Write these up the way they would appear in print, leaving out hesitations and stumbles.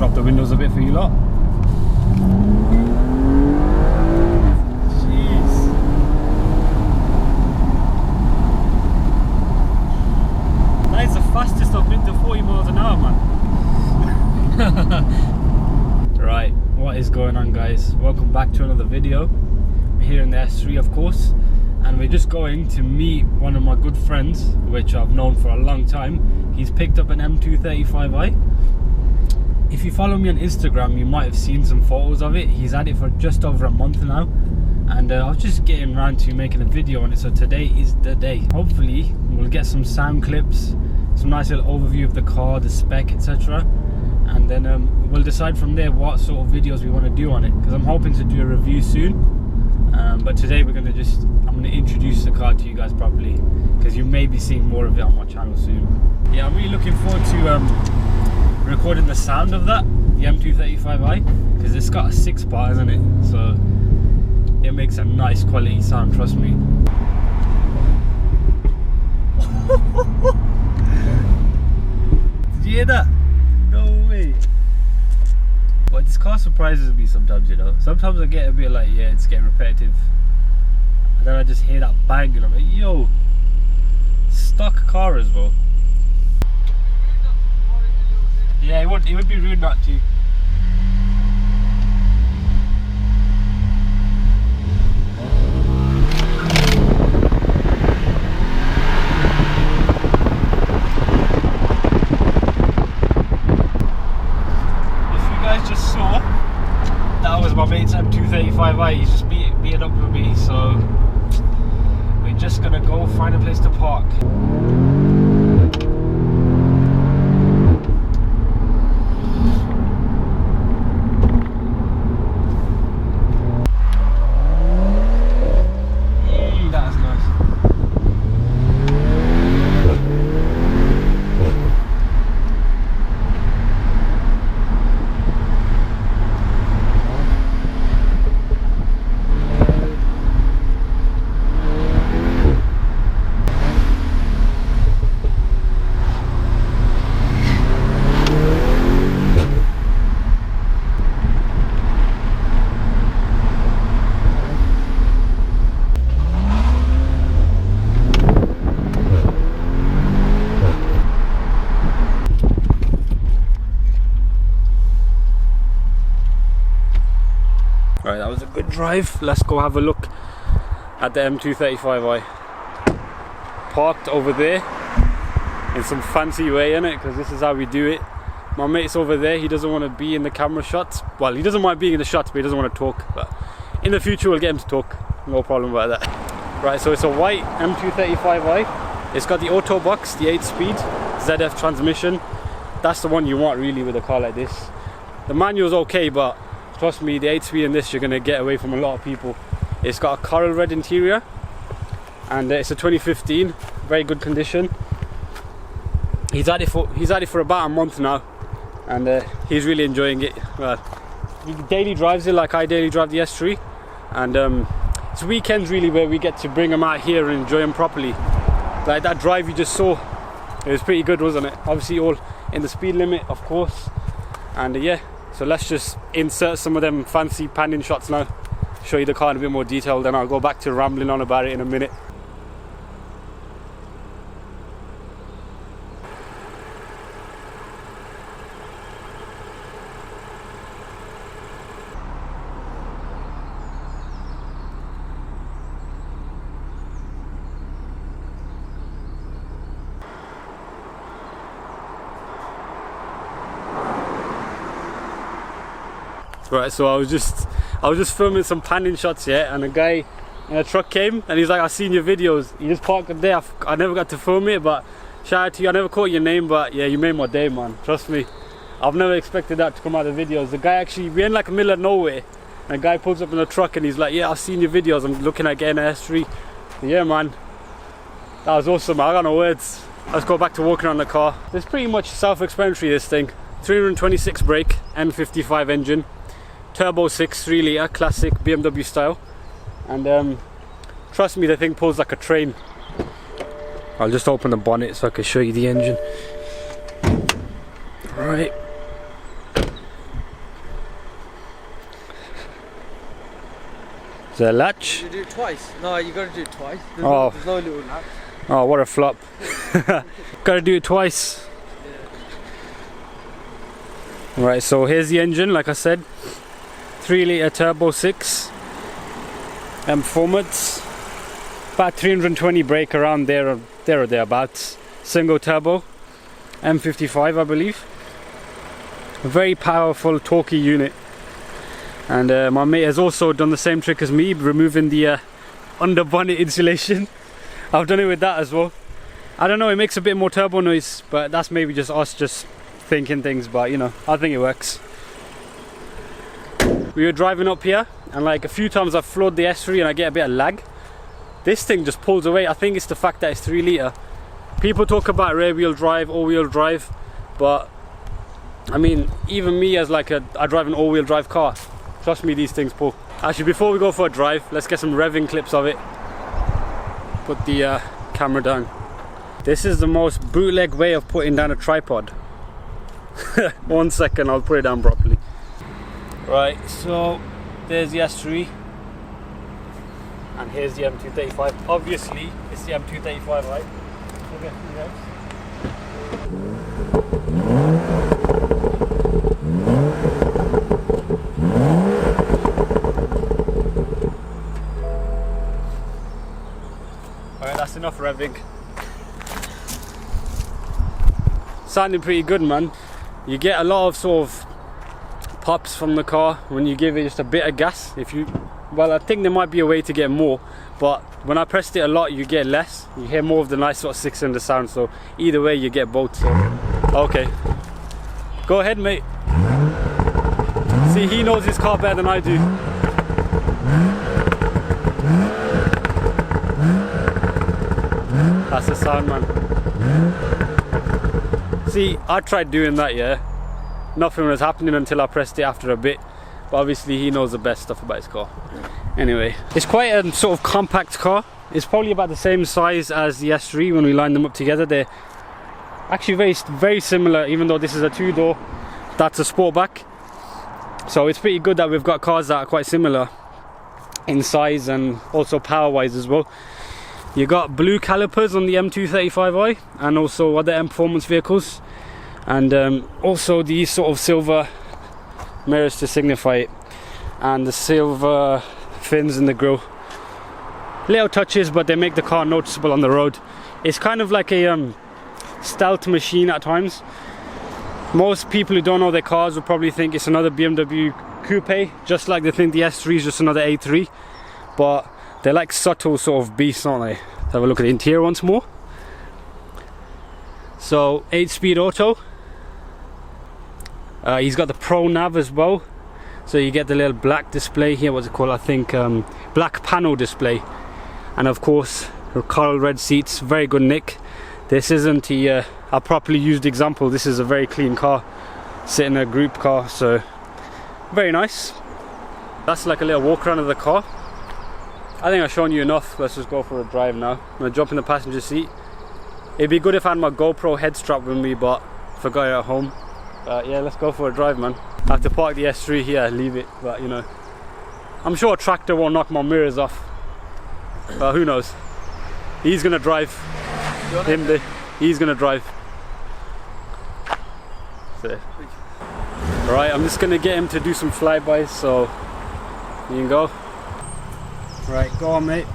drop the windows a bit for you lot. Jeez. That is the fastest I've been to 40 miles an hour, man. Right, what is going on, guys? Welcome back to another video. We're here in the S3, of course, and we're just going to meet one of my good friends, which I've known for a long time. He's picked up an M235i. If you follow me on Instagram, you might have seen some photos of it. He's had it for just over a month now, and I was just getting around to making a video on it, so today is the day. Hopefully we'll get some sound clips, some nice little overview of the car, the spec, etc., and then we'll decide from there what sort of videos we want to do on it, because I'm hoping to do a review soon. But today I'm going to introduce the car to you guys properly, because you may be seeing more of it on my channel soon. Yeah, I'm really looking forward to recording the sound of that, the M235i, because it's got a 6-part, hasn't it? So it makes a nice quality sound, trust me. Did you hear that? No way. Well, this car surprises me sometimes, you know. Sometimes I get a bit like, yeah, it's getting repetitive, and then I just hear that bang and I'm like, yo, stock car as well. Yeah, it would be rude not to. My mate's M235i, he's just beating up with me, so we're just gonna go find a place to park. That's nice. Right, that was a good drive. Let's go have a look at the M235i. Parked over there in some fancy way, innit? Because this is how we do it. My mate's over there, he doesn't want to be in the camera shots. Well, he doesn't mind being in the shots, but he doesn't want to talk. But in the future we'll get him to talk, no problem about that. Right, so it's a white M235i. It's got the auto box, the 8-speed ZF transmission. That's the one you want really with a car like this. The manual's okay, but trust me, the 8-speed in this you're going to get away from a lot of people. It's got a coral red interior, and it's a 2015, very good condition. He's had it for about a month now, and he's really enjoying it. Well, he daily drives it like I daily drive the S3, and it's weekends really where we get to bring him out here and enjoy him properly. Like that drive you just saw, it was pretty good, wasn't it? Obviously all in the speed limit, of course, and yeah. So let's just insert some of them fancy panning shots now, show you the car in a bit more detail, then I'll go back to rambling on about it in a minute. Right, so I was just filming some panning shots, yeah, and a guy in a truck came and he's like, I've seen your videos. He just parked up there. I never got to film it, but shout out to you. I never caught your name, but yeah, you made my day, man. Trust me, I've never expected that to come out of the videos. The guy actually, we're in like the middle of nowhere, and a guy pulls up in a truck and he's like, yeah, I've seen your videos, I'm looking at getting an S3. Yeah, man, that was awesome. I got no words. Let's go back to walking on the car. It's pretty much self-explanatory, this thing. 326 brake, M55 engine, turbo 6 3-litre, classic BMW style, and trust me, the thing pulls like a train. I'll just open the bonnet so I can show you the engine. Right, Is there a latch? You do it twice. No, you gotta do it twice. There's no little latch. Oh, what a flop. Gotta do it twice. Yeah. Right, so here's the engine, like I said. 3 litre turbo 6. Performance. About 320 brake around there or thereabouts. Single turbo. M55, I believe. A very powerful, torquey unit. And my mate has also done the same trick as me, removing the under bonnet insulation. I've done it with that as well. I don't know, it makes a bit more turbo noise, but that's maybe just us just thinking things, but you know, I think it works. We were driving up here, and like a few times I've floored the S3 and I get a bit of lag. This thing just pulls away. I think it's the fact that it's 3 litre. People talk about rear wheel drive, all wheel drive, but I mean, even me as like I drive an all wheel drive car. Trust me, these things pull. Actually, before we go for a drive, let's get some revving clips of it. Put the camera down. This is the most bootleg way of putting down a tripod. 1 second, I'll put it down properly. Right, so there's the S3. And here's the M235. Obviously, it's the M235, right? Alright, that's enough revving. Sounding pretty good, man. You get a lot of sort of pops from the car when you give it just a bit of gas. Well, I think there might be a way to get more, but when I pressed it a lot, you get less. You hear more of the nice sort of 6-cylinder sound, so either way you get both. So okay, go ahead, mate. See, he knows his car better than I do. That's the sound, man. See, I tried doing that, yeah. Nothing was happening until I pressed it after a bit. But obviously he knows the best stuff about his car. Anyway, it's quite a sort of compact car. It's probably about the same size as the S3 when we line them up together. They're actually very similar, even though this is a 2-door. That's a Sportback. So it's pretty good that we've got cars that are quite similar in size and also power-wise as well. You got blue calipers on the M235i and also other M performance vehicles, and also these sort of silver mirrors to signify it, and the silver fins in the grille. Little touches, but they make the car noticeable on the road. It's kind of like a stealth machine at times. Most people who don't know their cars will probably think it's another BMW coupe, just like they think the S3 is just another A3, but they're like subtle sort of beasts, aren't they? Let's have a look at the interior once more. So 8-speed auto. He's got the Pro Nav as well. So you get the little black display here, what's it called? I think black panel display. And of course, coral red seats, very good nick. This isn't a properly used example. This is a very clean car, sitting in a group car, so very nice. That's like a little walk around of the car. I think I've shown you enough. Let's just go for a drive now. I'm gonna jump in the passenger seat. It'd be good if I had my GoPro head strap with me, but forgot it at home. Yeah, let's go for a drive, man. I have to park the S3 here, leave it, but you know, I'm sure a tractor won't knock my mirrors off. But who knows? He's gonna drive. He's gonna drive. So. Alright, I'm just gonna get him to do some flybys, so you can go. Right, go on, mate.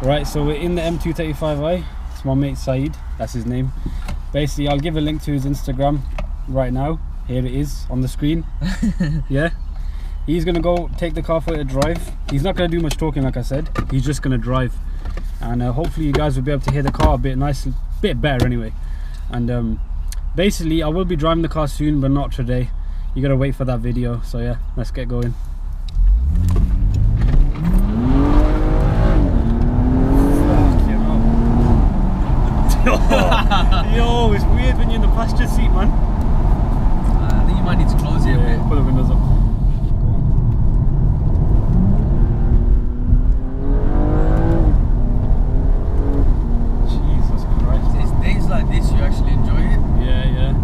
Right, so we're in the M235i. It's my mate Saeed, that's his name. Basically, I'll give a link to his Instagram right now. Here it is on the screen. Yeah, he's gonna go take the car for a drive. He's not gonna do much talking, like I said. He's just gonna drive, and hopefully you guys will be able to hear the car a bit better anyway. And basically, I will be driving the car soon, but not today. You gotta wait for that video. So yeah, let's get going. Yo, it's weird when you're in the passenger seat, man. I think you might need to close it a bit. Put the windows up. Jesus Christ. It's days like this you actually enjoy it. Yeah.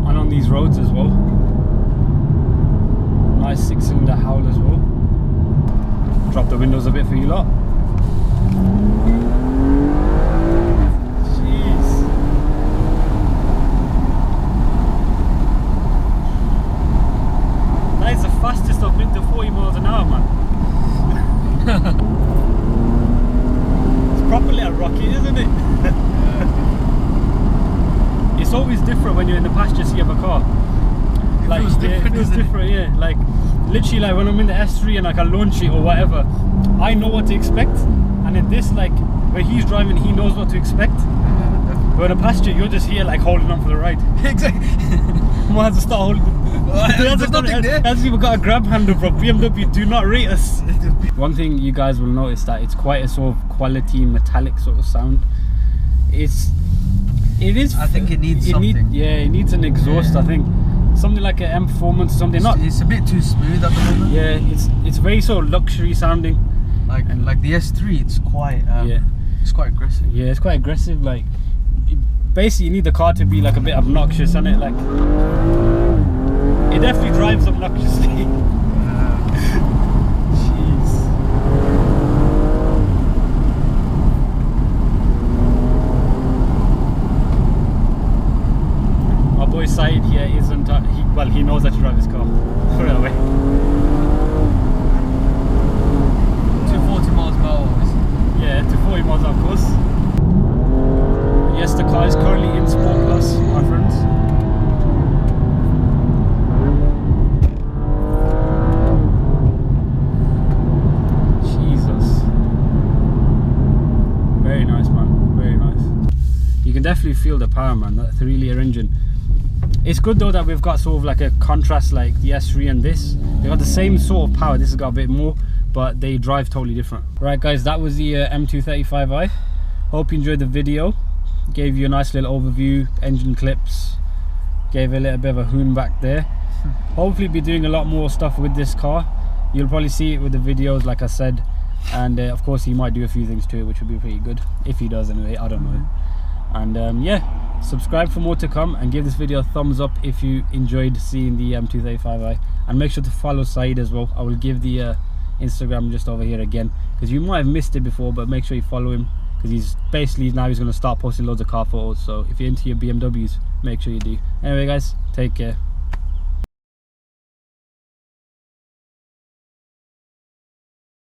And on these roads as well. Nice 6-cylinder howl as well. Drop the windows a bit for you lot. Jeez. That is the fastest I've been to 40 miles an hour, man. It's properly a rocket, isn't it? It's always different when you're in the passenger seat of a car. Like, it feels different, yeah. Like, literally, like when I'm in the S3 and like I launch it or whatever, I know what to expect. And in this, like, where he's driving, he knows what to expect. But in a passenger, you're just here, like, holding on for the ride. Exactly. Might have to start holding. Hasn't even got a grab handle, bro. BMW, do not rate us. One thing you guys will notice that it's quite a sort of quality metallic sort of sound. It is. I think it needs something. It needs an exhaust. I think something like an M Performance, something. It's a bit too smooth at the moment. Yeah, it's very sort of luxury sounding. Like the S3, it's quite. It's quite aggressive. Yeah, it's quite aggressive. Like, basically, you need the car to be like a bit obnoxious, isn't it? Like, it definitely drives obnoxiously. Jeez. My boy Saeed here isn't. He knows how to drive his car. Put it away. 240 miles per hour. Yeah, to 40 miles of course. Yes, the car is currently in Sport Plus, my friends. Jesus. Very nice, man. Very nice. You can definitely feel the power, man. That 3-litre engine. It's good though that we've got sort of like a contrast like the S3 and this. They've got the same sort of power. This has got a bit more, but they drive totally different. Right guys, that was the M235i. Hope you enjoyed the video. Gave you a nice little overview, engine clips, gave a little bit of a hoon back there. Hopefully be doing a lot more stuff with this car. You'll probably see it with the videos like I said, and of course he might do a few things to it which would be pretty good, if he does anyway, I don't know. And yeah, subscribe for more to come, and give this video a thumbs up if you enjoyed seeing the M235i, and make sure to follow Saeed as well. I will give the Instagram just over here again, because you might have missed it before, but make sure you follow him, because he's basically now he's going to start posting loads of car photos. So if you're into your BMWs, make sure you do. Anyway guys, take care.